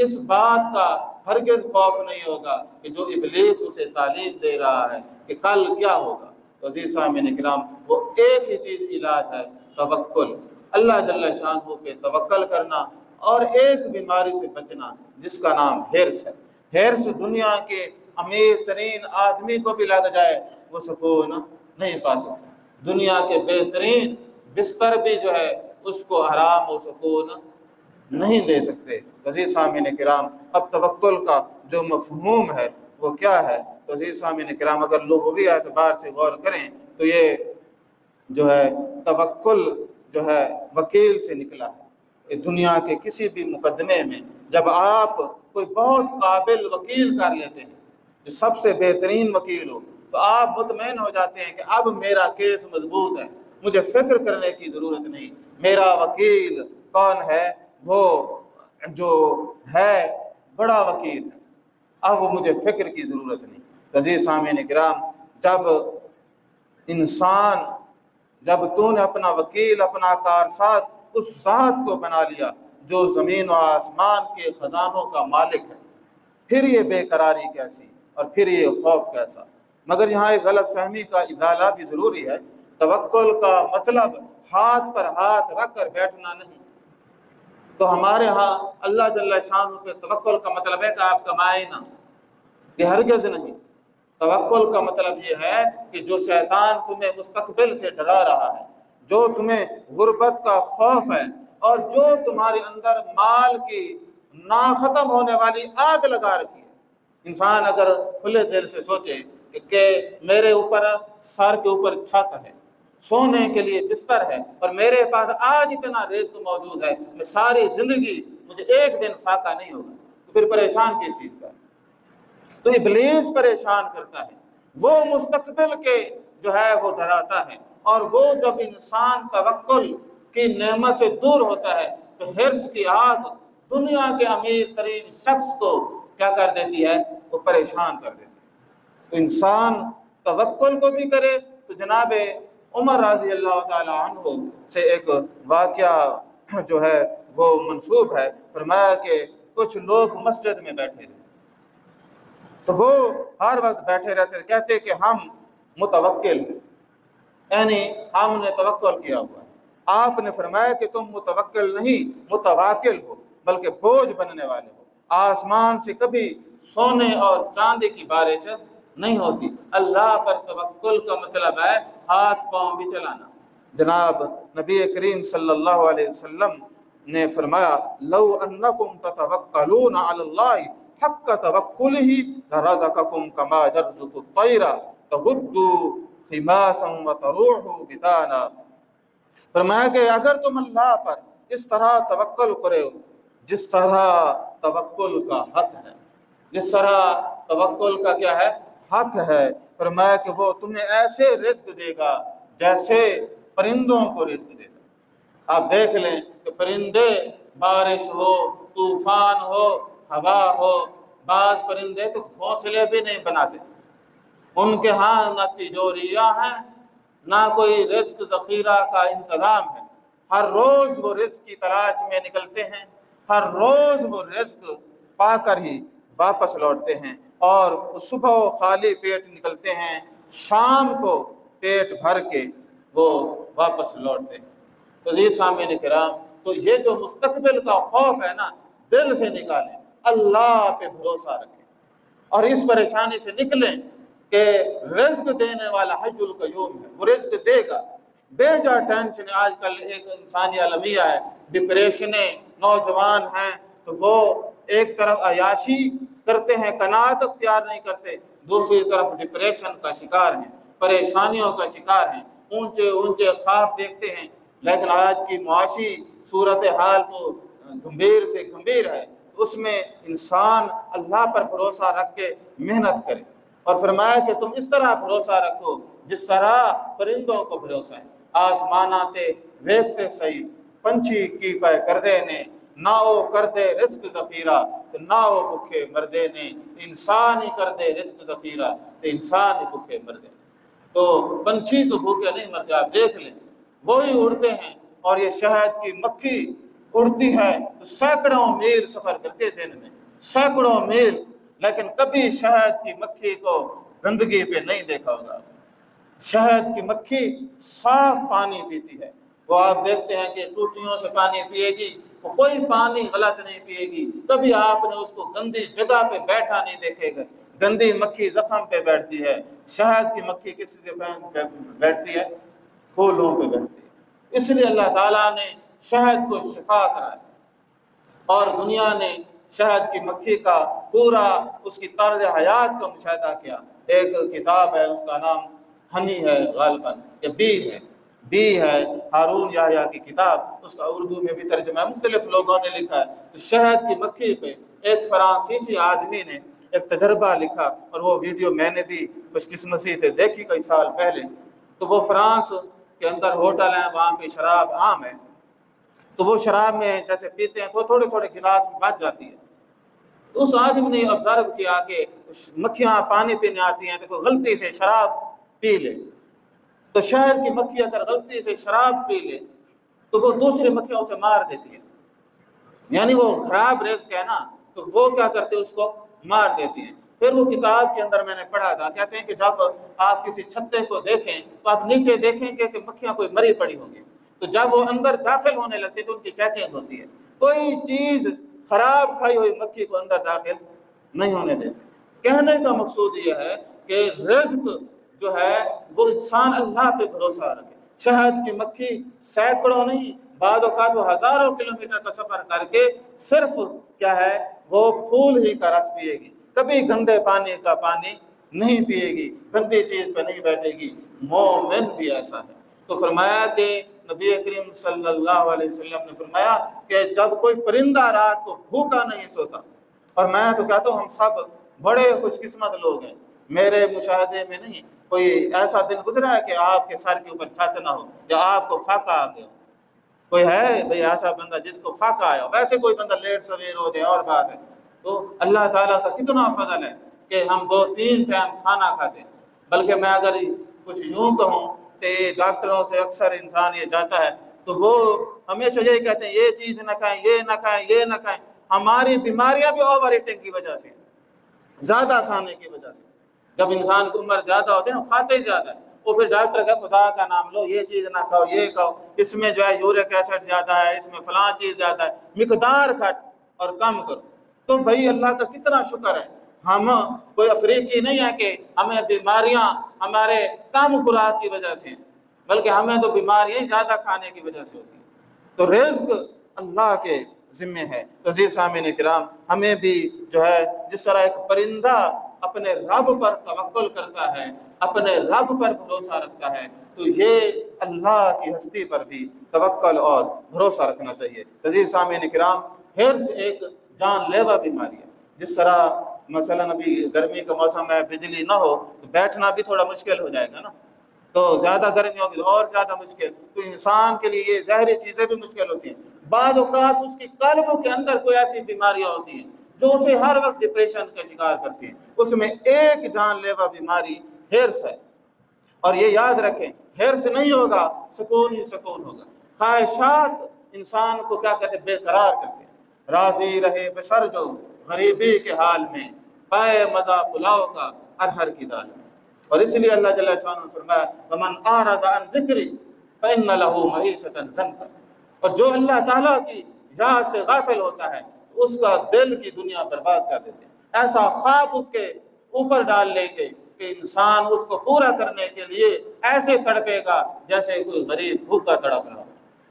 اس بات کا ہرگز خوف نہیں ہوگا کہ جو ابلیس اسے تعلیم دے رہا ہے کہ کل کیا ہوگا۔ تو عزیز سامعین کرام، وہ ایک ہی چیز علاج ہے، توکل، اللہ جل شانہ پہ توکل کرنا، اور ایک بیماری سے بچنا جس کا نام حرص ہے۔ حرص دنیا کے امیر ترین آدمی کو بھی لگ جائے وہ سکون نہیں پا سکتا، دنیا کے بہترین بستر بھی اس کو آرام و سکون نہیں دے سکتے۔ عزیز سامعین کرام، اب توکل کا جو مفہوم ہے وہ کیا ہے؟ تو عزیز سامعین کرام، اگر لغوی اعتبار سے غور کریں تو یہ توکل وکیل سے نکلا ہے کہ دنیا کے کسی بھی مقدمے میں جب آپ کوئی بہت قابل وکیل کر لیتے ہیں جو سب سے بہترین وکیل ہو، تو آپ مطمئن ہو جاتے ہیں کہ اب میرا کیس مضبوط ہے، مجھے فکر کرنے کی ضرورت نہیں، میرا وکیل کون ہے؟ وہ جو ہے بڑا وکیل ہے، اب مجھے فکر کی ضرورت نہیں۔ عزیز سامعین کرام، جب تو نے اپنا وکیل، اپنا کارساز اس ذات کو بنا لیا جو زمین و آسمان کے خزانوں کا مالک ہے، پھر یہ بے قراری کیسی اور پھر یہ خوف کیسا؟ مگر یہاں ایک غلط فہمی کا ازالہ بھی ضروری ہے۔ توکل کا مطلب ہاتھ پر ہاتھ رکھ کر بیٹھنا نہیں۔ تو ہمارے ہاں اللہ جل شانہ پہ توکل کا مطلب ہے کہ آپ کمائیں نہ، یہ ہرگز نہیں۔ توکل کا مطلب یہ ہے کہ جو شیطان تمہیں مستقبل سے ڈرا رہا ہے، جو تمہیں غربت کا خوف ہے، اور جو تمہارے اندر مال کی نا ختم ہونے والی آگ لگا رکھی ہے۔ انسان اگر کھلے دل سے سوچے کہ میرے اوپر سر کے اوپر چھت ہے، سونے کے لیے بستر ہے، اور میرے پاس آج اتنا رزق موجود ہے، میں ساری زندگی مجھے ایک دن فاقہ نہیں ہوگا، تو پھر پریشان کس چیز کا؟ تو ابلیس پریشان کرتا ہے، وہ مستقبل کے جو ہے وہ ڈراتا ہے، اور وہ جب انسان توکل کی نعمت سے دور ہوتا ہے تو حرص کی آگ دنیا کے امیر ترین شخص کو کیا کر دیتی ہے؟ وہ پریشان کر دیتی ہے۔ تو انسان توکل کو بھی کرے تو جناب عمر رضی اللہ تعالی عنہ سے ایک واقعہ جو ہے وہ منسوب ہے، فرمایا کہ کچھ لوگ مسجد میں بیٹھے تھے، تو وہ ہر وقت بیٹھے رہتے تھے، کہتے کہ ہم متوکل ہیں، یعنی ہم نے توکل کیا ہوا ہے۔ آپ نے فرمایا کہ تم متوکل نہیں متواکل ہو، بلکہ بوجھ بننے والے ہو۔ آسمان سے کبھی سونے اور چاندی کی بارش نہیں ہوتی۔ اللہ پر توکل کا مطلب ہے ہاتھ پاؤں بھی چلانا۔ جناب نبی کریم صلی اللہ علیہ وسلم نے فرمایا لو انکم تتوکلون علی اللہ حق توکلہ لرزقکم کما یرزق الطیر تغد خماسا وتروح بطانا۔ فرمایا کہ اگر تم اللہ پر اس طرح توکل کرے جس طرح توکل کا حق ہے، جس طرح توکل کا کیا ہے؟ حق ہے، فرمایا کہ وہ تمہیں ایسے رزق دے گا جیسے پرندوں کو رزق دے گا۔ آپ دیکھ لیں کہ پرندے بارش ہو، طوفان ہو، ہوا ہو، بعض پرندے تو گھونسلے بھی نہیں بناتے، ان کے ہاں نہ تجوریاں ہیں نہ کوئی رزق ذخیرہ کا انتظام ہے۔ ہر روز وہ رزق کی تلاش میں نکلتے ہیں، ہر روز وہ رزق پا کر ہی واپس لوٹتے ہیں، اور صبح خالی پیٹ نکلتے ہیں، شام کو پیٹ بھر کے وہ واپس لوٹتے ہیں۔ تو عزیز سامعین کرام، تو یہ جو مستقبل کا خوف ہے نا، دل سے نکالیں، اللہ پہ بھروسہ رکھیں، اور اس پریشانی سے نکلیں کہ رزق دینے والا حی القیوم ہے، وہ رزق دے گا۔ بے جا ٹینشن آج کل ایک انسانی المیہ ہے، ڈپریشنیں، نوجوان ہیں تو وہ ایک طرف عیاشی کرتے ہیں، قناعت اختیار نہیں کرتے، دوسری طرف ڈپریشن کا شکار ہیں، پریشانیوں کا شکار ہیں، اونچے اونچے خواب دیکھتے ہیں۔ لیکن آج کی معاشی صورتحال تو گمبھیر سے گمبھیر ہے، اس میں انسان اللہ پر بھروسہ رکھ کے محنت کرے، اور فرمایا کہ تم اس طرح بھروسہ رکھو جس طرح پرندوں کو بھروسہ ہے۔ آسماناتے ویکھتے سہی پنچھی کی پہ کردے نے، نہ او کردے رزق ذخیرہ تو نہ او بھوکے مردے نے، انسان ہی کردے رزق ذخیرہ تو انسان ہی بھوکے مردے۔ تو پنچھی تو بھوکے نہیں مرتے، آپ دیکھ لیں وہی اڑتے ہیں، اور یہ شہد کی مکھی اڑتی ہے تو سینکڑوں میل سفر کرتے دن میں، سینکڑوں میل، لیکن کبھی شہد کی مکھی کو گندگی پہ نہیں دیکھا ہوگا۔ شہد کی مکھی صاف پانی پیتی ہے، وہ آپ دیکھتے ہیں کہ ٹوٹیوں سے پانی پیے گی، وہ کوئی پانی غلط نہیں پیے گی، کبھی آپ نے اس کو گندی جگہ پہ بیٹھا نہیں دیکھے گا۔ گندی مکھی زخم پہ بیٹھتی ہے، شہد کی مکھی کس پہ بیٹھتی ہے؟ پھولوں پہ بیٹھتی ہے۔ اس لیے اللہ تعالیٰ نے شہد کو شفا کرایا، اور دنیا نے شہد کی مکھی کا پورا اس کی طرز حیات کا مشاہدہ کیا۔ ایک کتاب ہے، اس کا نام ہنی ہے غالباً، یا بی ہے ہارون یحییٰ کی کتاب، اس کا اردو میں بھی ترجمہ ہے، مختلف لوگوں نے لکھا ہے۔ تو شہد کی مکھی پہ ایک فرانسیسی آدمی نے ایک تجربہ لکھا، اور وہ ویڈیو میں نے بھی خوش قسمتی سے دیکھی کئی سال پہلے۔ تو وہ فرانس کے اندر ہوٹل ہیں، وہاں پہ شراب عام ہے، تو وہ شراب میں جیسے پیتے ہیں تو تھوڑے تھوڑے گلاس میں بچ جاتی ہے۔ تو اس آدمی نے آبزرو کیا کہ مکھیاں پانی پینے آتی ہیں تو کوئی غلطی سے شراب پی لے، تو شہد کی مکھی اگر غلطی سے شراب پی لے تو وہ دوسری مکھیوں سے مار دیتی ہے، یعنی وہ خراب رزق ہے نا، تو وہ کیا کرتے اس کو مار دیتی ہیں۔ پھر وہ کتاب کے اندر میں نے پڑھا تھا، کہتے ہیں کہ جب آپ کسی چھتے کو دیکھیں تو آپ نیچے دیکھیں کہ مکھیاں کوئی مری پڑی ہوں گی، تو جب وہ اندر داخل ہونے لگتی تو ان کی چیکنگ ہوتی ہے، کوئی چیز خراب کھائی ہوئی مکھی کو اندر داخل نہیں ہونے دیتے۔ کہنے کا مقصود یہ ہے کہ رزق جو ہے وہ انسان اللہ پہ بھروسہ رکھے۔ شہد کی مکھی سینکڑوں نہیں، بعض اوقات وہ ہزاروں کلومیٹر کا سفر کر کے صرف کیا ہے وہ پھول ہی کا رس پیے گی، کبھی گندے پانی کا پانی نہیں پیے گی، گندی چیز پہ نہیں بیٹھے گی۔ مومن بھی ایسا ہے۔ تو فرمایا کہ نبی کریم صلی اللہ علیہ وسلم نے فرمایا کہ جب کوئی پرندہ رات کو بھوکا نہیں سوتا، اور میں تو کہتا ہوں ہم سب بڑے خوش قسمت لوگ ہیں۔ میرے مشاہدے میں نہیں کوئی ایسا دن گزرا ہے کہ آپ کے سر کے اوپر چھت نہ ہو یا آپ کو فاقہ آ گیا۔ کوئی ہے بھئی ایسا بندہ جس کو فاقہ آیا؟ ویسے کوئی بندہ لیٹ سویر ہو جائے اور بات ہے۔ تو اللہ تعالیٰ کا کتنا فضل ہے کہ ہم 2-3 ٹائم کھانا کھاتے ہیں۔ بلکہ میں اگر کچھ یوں کہوں کہ ڈاکٹروں سے اکثر انسان یہ جاتا ہے تو وہ ہمیشہ یہی کہتے ہیں یہ چیز نہ کھائیں، یہ نہ کھائیں، یہ نہ کھائیں۔ ہماری بیماریاں بھی اوور ایٹنگ کی وجہ سے، زیادہ کھانے کی وجہ سے۔ جب انسان کی عمر زیادہ ہوتی ہے نا، کھاتے ہی زیادہ ہے، وہ پھر ڈاکٹر کا خدا کا نام لو، یہ چیز نہ کھاؤ، یہ کھاؤ، اس میں جو ہے یورک ایسڈ زیادہ ہے، اس میں فلاں چیز زیادہ ہے، مقدار گھٹ اور کم کرو۔ تو بھائی اللہ کا کتنا شکر ہے، ہم کوئی افریقی نہیں ہے کہ ہمیں بیماریاں ہمارے کم خوراک کی وجہ سے، بلکہ ہمیں تو بیماریاں ہی زیادہ کھانے کی وجہ سے ہوتی ہیں۔ تو رزق اللہ کے ذمے ہے۔ تو عزیز سامعین کرام، ہمیں بھی جو ہے جس طرح ایک پرندہ اپنے رب پر توکل کرتا ہے، اپنے رب پر بھروسہ رکھتا ہے، تو یہ اللہ کی ہستی پر بھی توکل اور بھروسہ رکھنا چاہیے۔ عزیز سامعین کرام، حرص ایک جان لیوا بیماری ہے۔ جس طرح مثلا ابھی گرمی کا موسم ہے، بجلی نہ ہو تو بیٹھنا بھی تھوڑا مشکل ہو جائے گا نا، تو زیادہ گرمی ہوگی تو اور زیادہ مشکل۔ تو انسان کے لیے یہ ظاہری چیزیں بھی مشکل ہوتی ہیں۔ بعض اوقات اس کی قلب کے اندر کوئی ایسی بیماریاں ہوتی ہیں جو اسے ہر وقت ڈپریشن کا شکار کرتی ہیں۔ اس میں ایک جان لیوا بیماری حرص ہے۔ اور یہ یاد رکھیں، حرص نہیں ہوگا سکون ہی سکون ہوگا۔ خواہشات انسان کو کیا کہتے ہیں؟ بے قرار کرتے ہیں۔ راضی رہے بشر جو غریبی کے حال میں، پائے مزہ پلاؤ کا ارہر کی دال میں۔ اور اس لیے اللہ جل شانہ نے فرمایا وَمَنْ أَعْرَضَ عَنْ ذِكْرِي فَإِنَّ لَهُ مَعِيشَةً ضَنْكًا۔ اور جو اللہ تعالیٰ کی یاد سے غافل ہوتا ہے اس کا دل کی دنیا برباد کر دیتے ہیں۔ ایسا خواب اس کے اوپر ڈال لیں گے کہ انسان اس کو پورا کرنے کے لیے ایسے تڑپے گا جیسے کوئی غریب بھوکا تڑپ رہا۔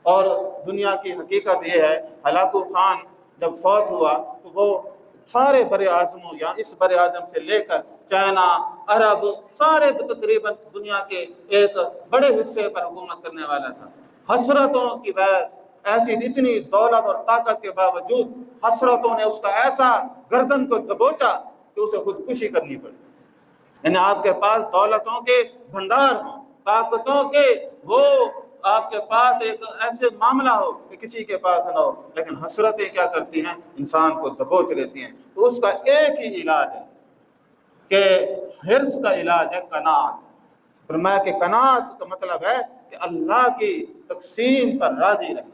اور دنیا کی حقیقت یہ ہے، ہلاکو خان جب فوت ہوا تو وہ سارے بر اعظموں یا اس بر اعظم سے لے کر چائنا، عرب، سارے تقریباً دنیا کے ایک بڑے حصے پر حکومت کرنے والا تھا۔ حسرتوں کی ایسی اتنی دولت اور طاقت کے باوجود حسرتوں نے اس کا ایسا گردن کو دبوچا کہ اسے خودکشی کرنی پڑی۔ یعنی آپ کے پاس دولتوں کے بھنڈار ہوں، طاقتوں کے وہ آپ کے پاس ایک ایسے معاملہ ہو کہ کسی کے پاس نہ ہو، لیکن حسرتیں کیا کرتی ہیں؟ انسان کو دبوچ لیتی ہیں۔ تو اس کا ایک ہی علاج ہے کہ حرص کا علاج ہے قناعت۔ فرمایا کہ قناعت کا مطلب ہے کہ اللہ کی تقسیم پر راضی رہنا۔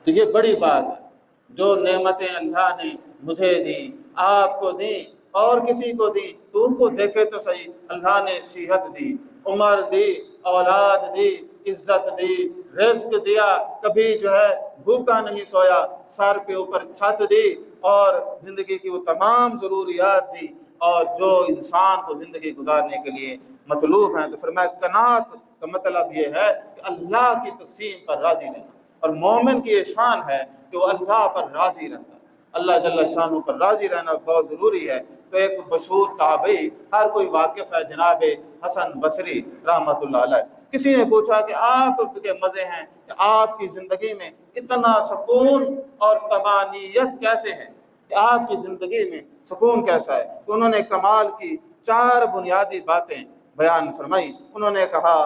تو یہ بڑی بات ہے، جو نعمتیں اللہ نے مجھے دی، آپ کو دی اور کسی کو دی، تو ان کو دیکھے تو صحیح۔ اللہ نے صحت دی، عمر دی، اولاد دی، عزت دی، رزق دیا، کبھی جو ہے بھوکا نہیں سویا، سر پہ اوپر چھت دی اور زندگی کی وہ تمام ضروریات دی، اور جو انسان کو زندگی گزارنے کے لیے مطلوب ہیں۔ تو فرمایا قناعت کا مطلب یہ ہے کہ اللہ کی تقسیم پر راضی رہنا۔ اور مومن کی یہ شان ہے کہ وہ اللہ پر راضی رہتا ہے۔ اللہ جل شانہ پر راضی رہنا بہت ضروری ہے۔ تو ایک مشہور تابعی، ہر کوئی واقف ہے، جناب حسن بصری رحمۃ اللہ علیہ، کسی نے پوچھا کہ آپ کے مزے ہیں کہ آپ کی زندگی میں اتنا سکون اور طمانینت کیسے ہے، کہ آپ کی زندگی میں سکون کیسا ہے؟ تو انہوں نے کمال کی 4 بنیادی باتیں بیان فرمائی۔ انہوں نے کہا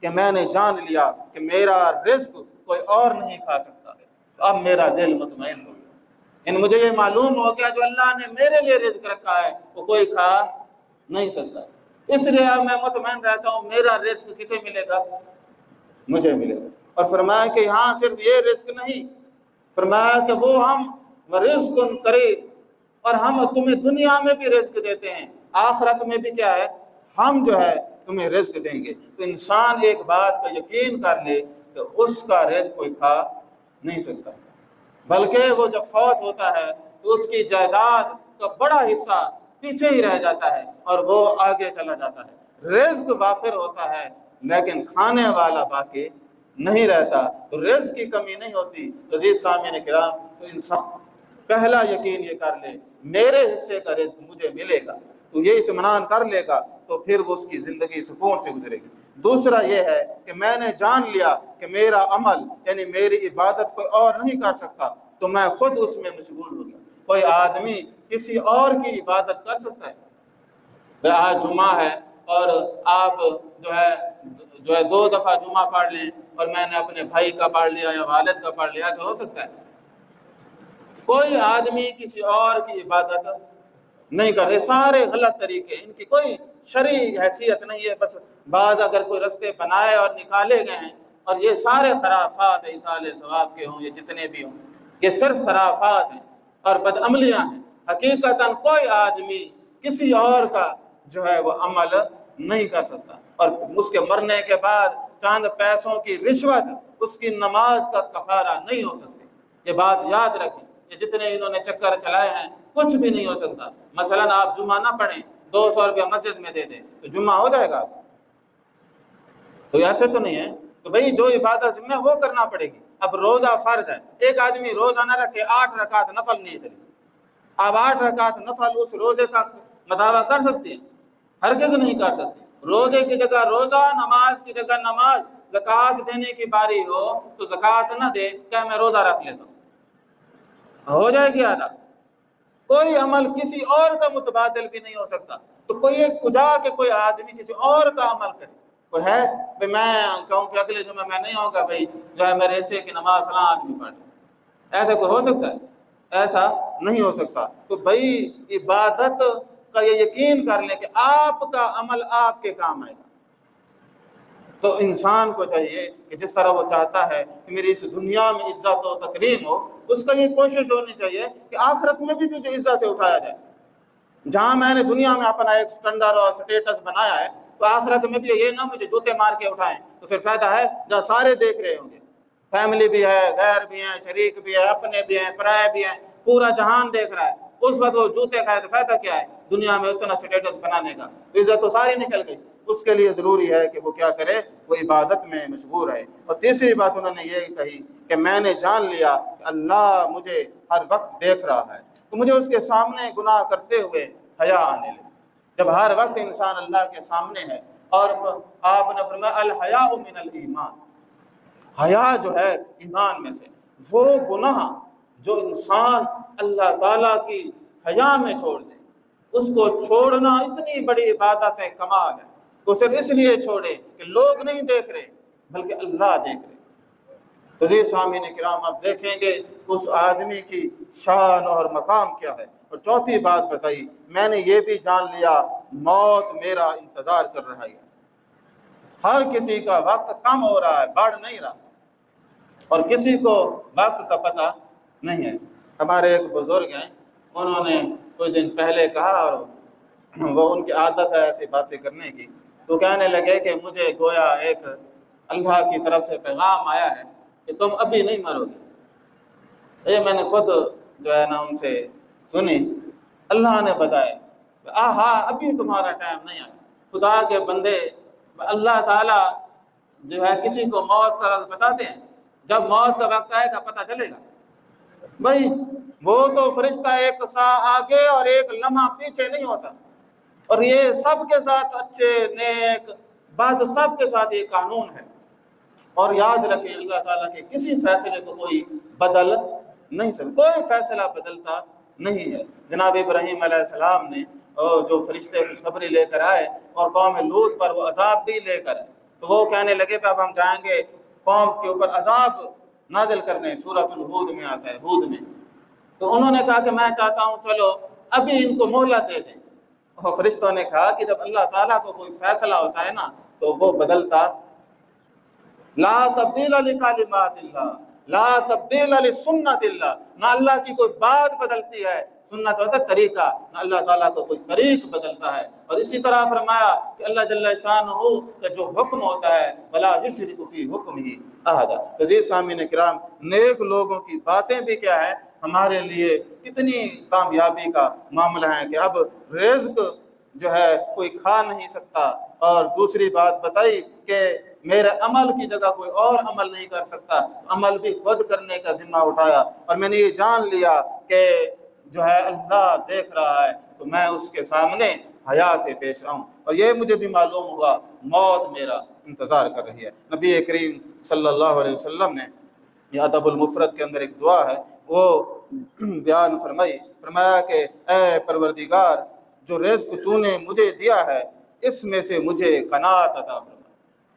کہ میں نے جان لیا کہ میرا رزق کوئی اور نہیں کھا سکتا، تو اب میرا دل مطمئن ہو گیا۔ یعنی مجھے یہ معلوم ہو گیا جو اللہ نے میرے لیے رزق رکھا ہے وہ کوئی کھا نہیں سکتا، اس لیے اب میں مطمئن رہتا ہوں میرا رزق کسے ملے گا؟ مجھے ملے گا۔ اور فرمایا کہ یہاں صرف یہ رزق نہیں، فرمایا کہ وہ ہم رزق قریب، اور ہم تمہیں دنیا میں بھی رزق دیتے ہیں، آخرت میں بھی کیا ہے؟ ہم جو ہے تمہیں رزق دیں گے۔ تو انسان ایک بات کا یقین کر لے کہ اس کا رزق کوئی کھا نہیں سکتا، بلکہ وہ جب فوت ہوتا ہے تو اس کی جائیداد کا بڑا حصہ پیچھے ہی رہ جاتا ہے اور وہ آگے چلا جاتا ہے۔ رزق وافر ہوتا ہے لیکن کھانے والا باقی نہیں رہتا، تو رزق کی کمی نہیں ہوتی۔ عزیز سامعین کرام، تو انسان پہلا یقین یہ کر لے میرے حصے کا رزق مجھے ملے گا، تو یہ اطمینان کر لے گا تو پھر وہ اس کی زندگی سکون سے گزرے گی۔ دوسرا یہ ہے کہ میں نے جان لیا کہ میرا عمل یعنی میری عبادت کوئی اور نہیں کر سکتا، تو میں خود اس میں مشغول ہو گیا۔ کوئی آدمی کسی اور کی عبادت کر سکتا ہے؟ آج جمعہ ہے اور آپ جو ہے 2 دفعہ جمعہ پڑھ لیں اور میں نے اپنے بھائی کا پڑھ لیا یا والد کا پڑھ لیا، ایسا ہو سکتا ہے؟ کوئی آدمی کسی اور کی عبادت نہیں کرتے، سارے غلط طریقے، ان کی کوئی شرعی حیثیت نہیں ہے، بس بعض اگر کوئی رستے بنائے اور نکالے گئے ہیں، اور یہ سارے خرافات ایصال ثواب کے ہوں یا جتنے بھی ہوں، یہ صرف خرافات ہیں اور بدعملیاں ہیں۔ حقیقتاً کوئی آدمی کسی اور کا جو ہے وہ عمل نہیں کر سکتا، اور اس کے مرنے کے بعد چند پیسوں کی رشوت اس کی نماز کا کفارہ نہیں ہو سکتی۔ یہ بات یاد رکھیں، یہ جتنے انہوں نے چکر چلائے ہیں کچھ بھی نہیں ہو سکتا۔ مثلا آپ جمعہ نہ پڑھیں، 200 روپیہ مسجد میں دے دیں تو جمعہ ہو جائے گا؟ تو ایسے تو نہیں ہے۔ تو بھئی جو عبادت ذمہ وہ کرنا پڑے گی۔ اب روزہ فرض ہے، ایک آدمی روزہ نہ رکھے 8 رکعت نفل نہیں کرے، آپ 8 رکعت نفل اس روزے کا مداوع کر سکتے ہیں؟ ہرگز نہیں کر سکتے۔ روزے کی جگہ روزہ، نماز کی جگہ نماز، زکوٰۃ دینے کی باری ہو تو زکوٰۃ نہ دے، کیا میں روزہ رکھ لیتا ہوں، ہو جائے گی ادا۔ کوئی عمل کسی اور کا متبادل بھی نہیں ہو سکتا۔ تو کوئی ایک کجا کہ کوئی آدمی کسی اور کا عمل کرے، کوئی ہے کہ میں کہوں کہ اگلے جمعہ میں نہیں ہوگا بھائی جو ہے میرے حصے کی نماز فلاں آدمی پڑھے، ایسا کوئی ہو سکتا ہے؟ ایسا نہیں ہو سکتا۔ تو بھائی عبادت کا یہ یقین کر لیں کہ آپ کا عمل آپ کے کام آئے گا۔ تو انسان کو چاہیے کہ جس طرح وہ چاہتا ہے کہ میری اس دنیا میں عزت و تکریم ہو، اس کا یہ کوشش ہونی چاہیے کہ آخرت میں بھی مجھے عزت سے اٹھایا جائے۔ جہاں میں نے دنیا میں اپنا ایک سٹینڈرڈ اور سٹیٹس بنایا ہے، تو آخرت میں بھی یہ نہ مجھے جوتے مار کے اٹھائیں، تو پھر فائدہ ہے جہاں سارے دیکھ رہے ہوں گے، فیملی بھی ہے، غیر بھی ہیں، شریک بھی ہے، اپنے بھی ہیں، پرائے بھی ہیں، پورا جہان دیکھ رہا ہے۔ اس وقت وہ جوتے کھائے تو فائدہ کیا ہے دنیا میں اتنا سٹیٹس بنانے کا؟ عزت تو ساری نکل گئی۔ اس کے لیے ضروری ہے کہ وہ کیا کرے، وہ عبادت میں مشغول رہے۔ اور تیسری بات انہوں نے یہ کہی کہ میں نے جان لیا کہ اللہ مجھے ہر وقت دیکھ رہا ہے، تو مجھے اس کے سامنے گناہ کرتے ہوئے حیا آنے لگے۔ جب ہر وقت انسان اللہ کے سامنے ہے، اور آپ نے فرمایا الحیاء من الایمان، حیا جو ہے ایمان میں سے، وہ گناہ جو انسان اللہ تعالیٰ کی حیا میں چھوڑ دے، اس کو چھوڑنا اتنی بڑی عبادت ہے، کمال ہے۔ تو صرف اس لیے چھوڑے کہ لوگ نہیں دیکھ رہے بلکہ اللہ دیکھ رہے۔ تو یہ سامعین کرام آپ دیکھیں گے اس آدمی کی شان اور مقام کیا ہے۔ اور چوتھی بات بتائی، میں نے یہ بھی جان لیا موت میرا انتظار کر رہا ہے۔ ہر کسی کا وقت کم ہو رہا ہے، بڑھ نہیں رہا، اور کسی کو وقت کا پتہ نہیں ہے۔ ہمارے ایک بزرگ ہیں، انہوں نے کچھ دن پہلے کہا، اور وہ ان کی عادت ہے ایسی باتیں کرنے کی، تو کہنے لگے کہ مجھے گویا ایک اللہ کی طرف سے پیغام آیا ہے کہ تم ابھی نہیں مرو گے۔ یہ میں نے خود جو ہے نا ان سے سنی، اللہ نے بتایا کہ ہاں ابھی تمہارا ٹائم نہیں آیا۔ خدا کے بندے، اللہ تعالیٰ جو ہے کسی کو موت کا وقت بتاتے ہیں، جب موت کا وقت آئے گا پتہ چلے گا۔ بھائی وہ تو فرشتہ ایک سا آگے اور ایک لمحہ پیچھے نہیں ہوتا، اور یہ سب کے ساتھ اچھے نیک بات، سب کے ساتھ یہ قانون ہے۔ اور یاد رکھیں اللہ تعالیٰ کے کسی فیصلے کو کوئی بدل نہیں سکتا، کوئی فیصلہ بدلتا نہیں ہے۔ جناب ابراہیم علیہ السلام نے جو فرشتے خوشخبری لے کر آئے اور قوم لوط پر وہ عذاب بھی لے کر، تو وہ کہنے لگے کہ اب ہم جائیں گے قوم کے اوپر عذاب نازل کرنے، سورۃ الہود میں آتا ہے، ہود میں۔ تو انہوں نے کہا کہ میں چاہتا ہوں چلو ابھی ان کو مہلت دے دیں۔ اور فرشتوں نے کہا کہ جب اللہ تعالیٰ کو کوئی فیصلہ ہوتا ہے نا تو وہ بدلتا، لا تبدیل لکلمات اللہ، لا تبدیل لسنت اللہ، نہ اللہ کی کوئی بات بدلتی ہے، سنت ہوتا ہے طریقہ، نہ اللہ تعالیٰ کو کوئی طریق بدلتا ہے۔ اور اسی طرح فرمایا کہ اللہ جل شانہ کا جو حکم ہوتا ہے فلا یشرک فی حکمہ احدا۔ عزیز سامعین کرام، نیک لوگوں کی باتیں بھی کیا ہے ہمارے لیے کتنی کامیابی کا معاملہ ہے کہ اب رزق جو ہے کوئی کھا نہیں سکتا، اور دوسری بات بتائی کہ میرے عمل کی جگہ کوئی اور عمل نہیں کر سکتا، عمل بھی خود کرنے کا ذمہ اٹھایا، اور میں نے یہ جان لیا کہ جو ہے اللہ دیکھ رہا ہے، تو میں اس کے سامنے حیا سے پیش آؤں۔ اور یہ مجھے بھی معلوم ہوا موت میرا انتظار کر رہی ہے۔ نبی کریم صلی اللہ علیہ وسلم نے یہ ادب المفرد کے اندر ایک دعا ہے وہ بیان فرمائی، فرمایا کہ اے پروردگار، جو رزق تو نے مجھے دیا ہے اس میں سے مجھے قناعت عطا فرما۔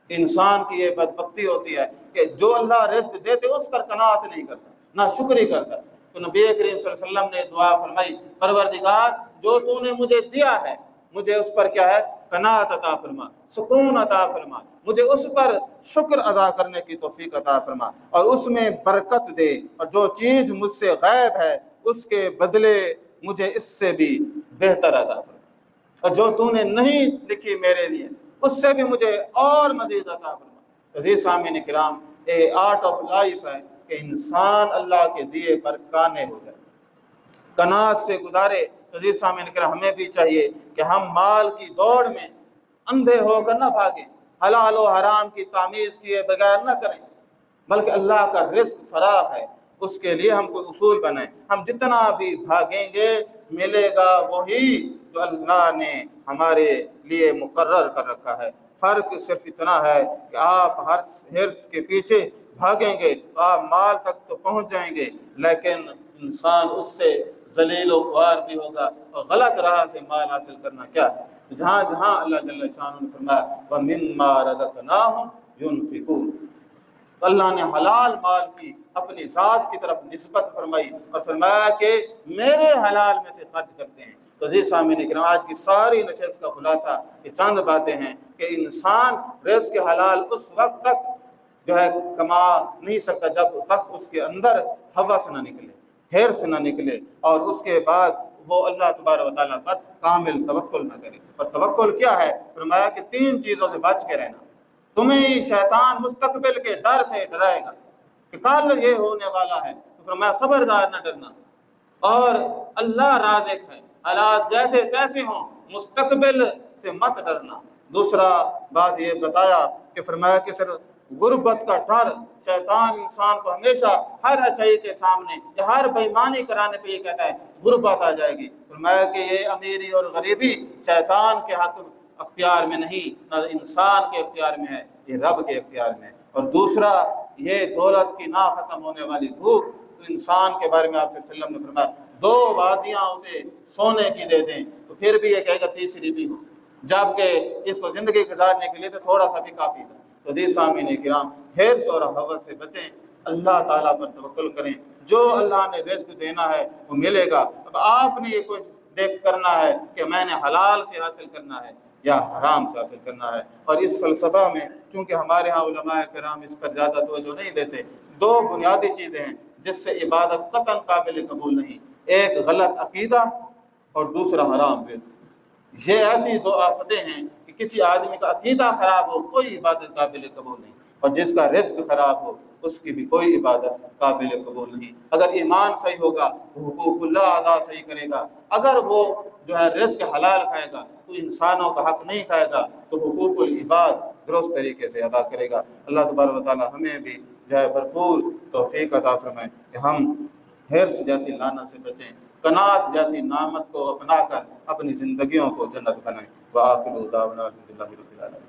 انسان کی یہ بدبختی ہوتی ہے کہ جو اللہ رزق دیتے اس پر قناعت نہیں کرتا، نہ شکر ہی کرتا۔ تو نبی کریم صلی اللہ علیہ وسلم نے دعا فرمائی، پروردگار جو تو نے مجھے دیا ہے مجھے اس پر کیا ہے، قناعت عطا فرما، سکون عطا فرما، مجھے اس پر شکر ادا کرنے کی توفیق عطا فرما اور اس میں برکت دے، اور جو چیز مجھ سے غائب ہے اس کے بدلے مجھے اس سے بھی بہتر عطا فرما، اور جو تو نے نہیں لکھی میرے لیے اس سے بھی مجھے اور مزید عطا فرما۔ عزیز سامعین کرام، یہ آرٹ آف لائف ہے کہ انسان اللہ کے دیے پر قانع ہو جائے، قناعت سے گزارے۔ عزیز سامعین کرام، ہمیں بھی چاہیے کہ ہم مال کی دوڑ میں اندھے ہو کر نہ بھاگیں، حلال و حرام کی تمیز کیے بغیر نہ کریں، بلکہ اللہ کا رزق فراخ ہے، اس کے لیے ہم کوئی اصول بنائیں۔ ہم جتنا بھی بھاگیں گے ملے گا وہی جو اللہ نے ہمارے لیے مقرر کر رکھا ہے۔ فرق صرف اتنا ہے کہ آپ ہر حرص کے پیچھے بھاگیں گے تو آپ مال تک تو پہنچ جائیں گے، لیکن انسان اس سے ذلیل و خوار بھی ہوگا، اور غلط راہ سے مال حاصل کرنا کیا ہے۔ جہاں جہاں اللہ جل شانہ نے فرمایا وَمِمَّا رَزَقْنَاهُمْ يُنْفِقُونَ، اللہ نے حلال مال کی اپنی ذات کی طرف نسبت فرمائی اور فرمایا کہ میرے حلال میں سے خرچ کرتے ہیں۔ تو عزیز سامعین کرام، آج کی ساری نشست کا خلاصہ یہ چند باتیں ہیں کہ انسان رزق حلال اس وقت تک جو ہے کما نہیں سکتا جب تک اس کے اندر ہوس نہ نکلے، حرص نہ نکلے، اور اس کے بعد وہ اللہ تبارک و تعالیٰ پر کامل توکل نہ کرے۔ اور توکل کیا ہے؟ فرمایا کہ 3 چیزوں سے بچ کے رہنا۔ تمہیں شیطان مستقبل کے ڈر سے ڈرائے گا کہ کل یہ ہونے والا ہے، تو فرمایا خبردار نہ ڈرنا، اور اللہ رازق ہے، حالات جیسے تیسے ہوں مستقبل سے مت ڈرنا۔ دوسرا بات یہ بتایا کہ فرمایا کہ صرف غربت کا ڈر، شیطان انسان کو ہمیشہ ہر اچھائی کے سامنے یا ہر بےایمانی کرانے پہ یہ کہتا ہے غربت آ جائے گی۔ فرمایا کہ یہ امیری اور غریبی شیطان کے حق اختیار میں نہیں، نہ انسان کے اختیار میں ہے، یہ رب کے اختیار میں ہے۔ اور دوسرا یہ دولت کی نہ ختم ہونے والی بھوک، تو انسان کے بارے میں آپ صلی اللہ علیہ وسلم نے فرمایا 2 وادیاں اسے سونے کی دے دیں تو پھر بھی یہ کہے گا تیسری بھی ہو، جبکہ اس کو زندگی گزارنے کے لیے تو تھوڑا سا بھی کافی تھا۔ تو عزیز سامعین کرام، حرص اور ہوس سے بچیں، اللہ تعالیٰ پر توکل کریں، جو اللہ نے رزق دینا ہے وہ ملے گا۔ اب آپ نے یہ کچھ دیکھ کرنا ہے کہ میں نے حلال سے حاصل کرنا ہے یا حرام سے حاصل کرنا ہے۔ اور اس فلسفہ میں چونکہ ہمارے ہاں علماء کرام اس پر زیادہ توجہ نہیں دیتے، 2 بنیادی چیزیں ہیں جس سے عبادت قطعاً قابل قبول نہیں، ایک غلط عقیدہ اور دوسرا حرام رزق۔ یہ ایسی 2 آفتیں ہیں کہ کسی آدمی کا عقیدہ خراب ہو کوئی عبادت قابل قبول نہیں، اور جس کا رزق خراب ہو اس کی بھی کوئی عبادت قابل قبول نہیں۔ اگر ایمان صحیح ہوگا وہ حقوق اللہ ادا صحیح کرے گا، اگر وہ جو ہے رزق حلال کھائے گا تو انسانوں کا حق نہیں کھائے گا، تو حقوق العباد درست طریقے سے ادا کرے گا۔ اللہ تبارک و تعالیٰ ہمیں بھی جو ہے بھرپور توفیق عطا فرمائے کہ ہم حرص جیسی لعنت سے بچیں، قناعت جیسی نعمت کو اپنا کر اپنی زندگیوں کو جنت بنائیں۔ وآخر دعوانا الحمدللہ رب العالمین۔